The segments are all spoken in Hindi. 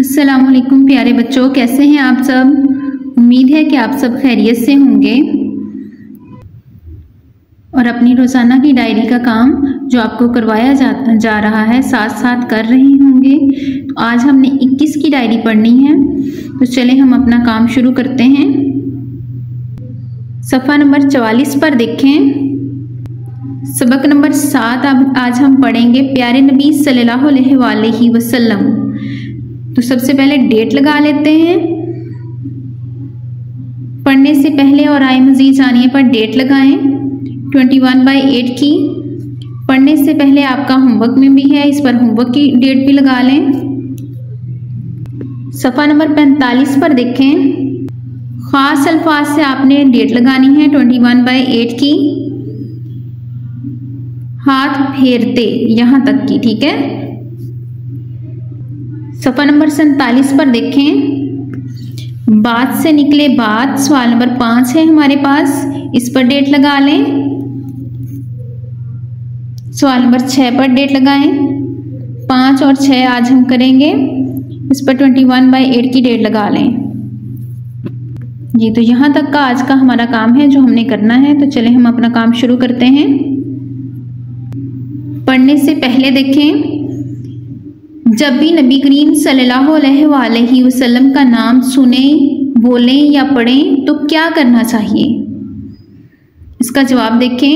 अस्सलाम वालेकुम प्यारे बच्चों, कैसे हैं आप सब। उम्मीद है कि आप सब खैरियत से होंगे और अपनी रोज़ाना की डायरी का काम जो आपको करवाया जा रहा है साथ साथ कर रहे होंगे। तो आज हमने 21 की डायरी पढ़नी है, तो चले हम अपना काम शुरू करते हैं। सफ़ा नंबर 44 पर देखें, सबक नंबर 7 अब आज हम पढ़ेंगे प्यारे नबी सल्लल्लाहु अलैहि वसल्लम। तो सबसे पहले डेट लगा लेते हैं। पढ़ने से पहले और आए मज़ीद जानिए पर डेट लगाएं 21/8 की। पढ़ने से पहले आपका होमवर्क में भी है, इस पर होमवर्क की डेट भी लगा लें। सफ़ा नंबर 45 पर देखें, ख़ास अल्फाज से आपने डेट लगानी है 21/8 की। हाथ फेरते यहाँ तक की, ठीक है। सफ़ा नंबर 47 पर देखें, बात से निकले बात, सवाल नंबर 5 है हमारे पास, इस पर डेट लगा लें। सवाल नंबर 6 पर डेट लगाएं। 5 और 6 आज हम करेंगे, इस पर 21/8 की डेट लगा लें जी। तो यहाँ तक का आज का हमारा काम है जो हमने करना है। तो चले हम अपना काम शुरू करते हैं। पढ़ने से पहले देखें, जब भी नबी करीम सल्लल्लाहु अलैहि वसल्लम का नाम सुने, बोलें या पढ़ें तो क्या करना चाहिए, इसका जवाब देखें।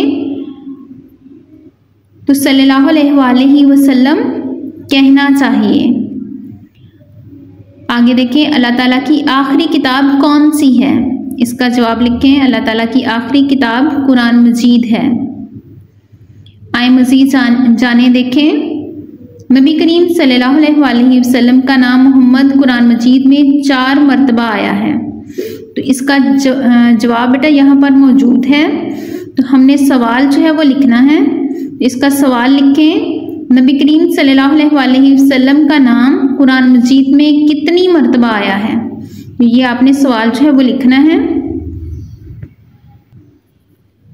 तो सल्लल्लाहु अलैहि वसल्लम कहना चाहिए। आगे देखें, अल्लाह ताला की आखिरी किताब कौन सी है, इसका जवाब लिखें। अल्लाह ताला की आखिरी किताब कुरान मजीद है। आए मजीद जाने देखें, नबी करीम सल्लल्लाहु अलैहि वसल्लम का नाम मोहम्मद कुरान मजीद में 4 मरतबा आया है। तो इसका जवाब बेटा यहाँ पर मौजूद है। तो हमने सवाल जो है वो लिखना है। इसका सवाल लिखें, नबी करीम सल्लल्लाहु अलैहि वसल्लम का नाम कुरान मजीद में कितनी मरतबा आया है। तो ये आपने सवाल जो है वो लिखना है।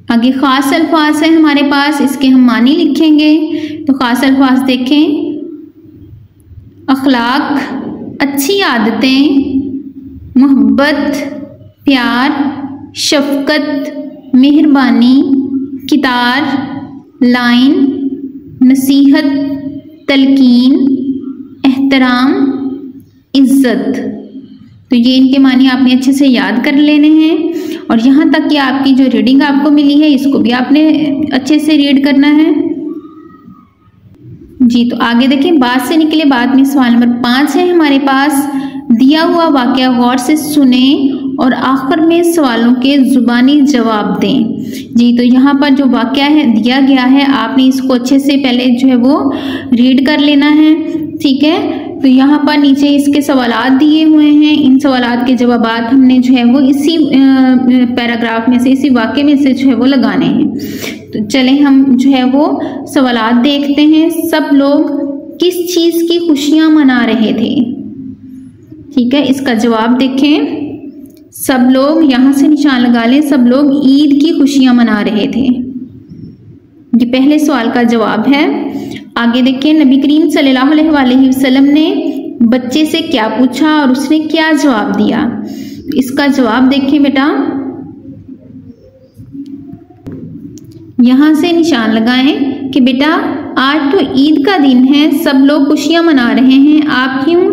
आगे ख़ास अल्फाज है हमारे पास, इसके हम मानी लिखेंगे। तो ख़ास अल्फाज देखें, अखलाक, अच्छी आदतें, मोहब्बत, प्यार, शफ़क़त, मेहरबानी, कितार, लाइन, नसीहत, तलकीन, एहतराम, इज़्ज़त। तो ये इनके मानी आपने अच्छे से याद कर लेने हैं। और यहाँ तक कि आपकी जो रीडिंग आपको मिली है इसको भी आपने अच्छे से रीड करना है जी। तो आगे देखें, बात से निकले बात में सवाल नंबर 5 है हमारे पास। दिया हुआ वाक़या गौर से सुने और आखिर में सवालों के ज़ुबानी जवाब दें जी। तो यहाँ पर जो वाक़या है दिया गया है, आपने इसको अच्छे से पहले जो है वो रीड कर लेना है, ठीक है। तो यहाँ पर नीचे इसके सवालात दिए हुए हैं, इन सवालात के जवाबात हमने जो है वो इसी पैराग्राफ में से, इसी वाक़े में से जो है वो लगाने हैं। तो चले हम जो है वो सवालात देखते हैं। सब लोग किस चीज़ की खुशियाँ मना रहे थे, ठीक है। इसका जवाब देखें, सब लोग, यहाँ से निशान लगा लें, सब लोग ईद की खुशियाँ मना रहे थे। ये पहले सवाल का जवाब है। आगे देखिए, नबी करीम सल्लल्लाहु अलैहि वसल्लम ने बच्चे से क्या पूछा और उसने क्या जवाब दिया। इसका जवाब देखें बेटा, यहाँ से निशान लगाएं कि बेटा आज तो ईद का दिन है, सब लोग खुशियां मना रहे हैं, आप क्यों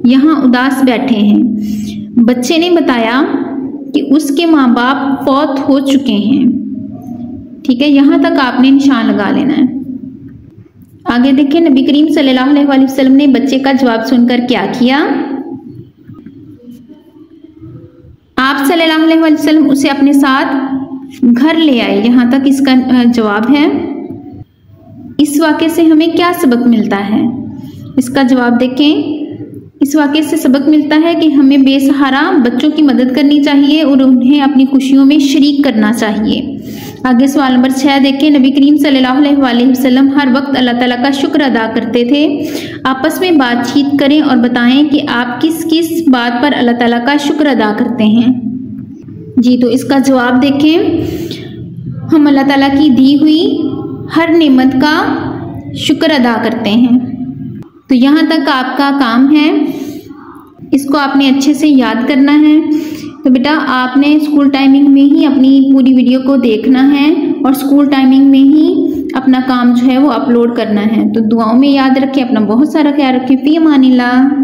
यहाँ उदास बैठे हैं। बच्चे ने बताया कि उसके माँ बाप फौत हो चुके हैं, ठीक है। यहाँ तक आपने निशान लगा लेना है। आगे देखिए, नबी करीम सल्लल्लाहु अलैहि वसल्लम ने बच्चे का जवाब सुनकर क्या किया। आप सल्लल्लाहु अलैहि वसल्लम उसे अपने साथ घर ले आए, यहाँ तक इसका जवाब है। इस वाक़े से हमें क्या सबक मिलता है, इसका जवाब देखें। इस वाक़े से सबक मिलता है कि हमें बेसहारा बच्चों की मदद करनी चाहिए और उन्हें अपनी खुशियों में शरीक करना चाहिए। आगे सवाल नंबर 6 देखें, नबी करीम सल्लल्लाहु अलैहि वसल्लम हर वक्त अल्लाह ताला का शुक्र अदा करते थे। आपस में बातचीत करें और बताएं कि आप किस किस बात पर अल्लाह ताला का शुक्र अदा करते हैं जी। तो इसका जवाब देखें, हम अल्लाह ताला की दी हुई हर नेमत का शुक्र अदा करते हैं। तो यहाँ तक आपका काम है। इसको आपने अच्छे से याद करना है। तो बेटा आपने स्कूल टाइमिंग में ही अपनी पूरी वीडियो को देखना है और स्कूल टाइमिंग में ही अपना काम जो है वो अपलोड करना है। तो दुआओं में याद रखें, अपना बहुत सारा ख्याल रखें। फी अमानिल्लाह।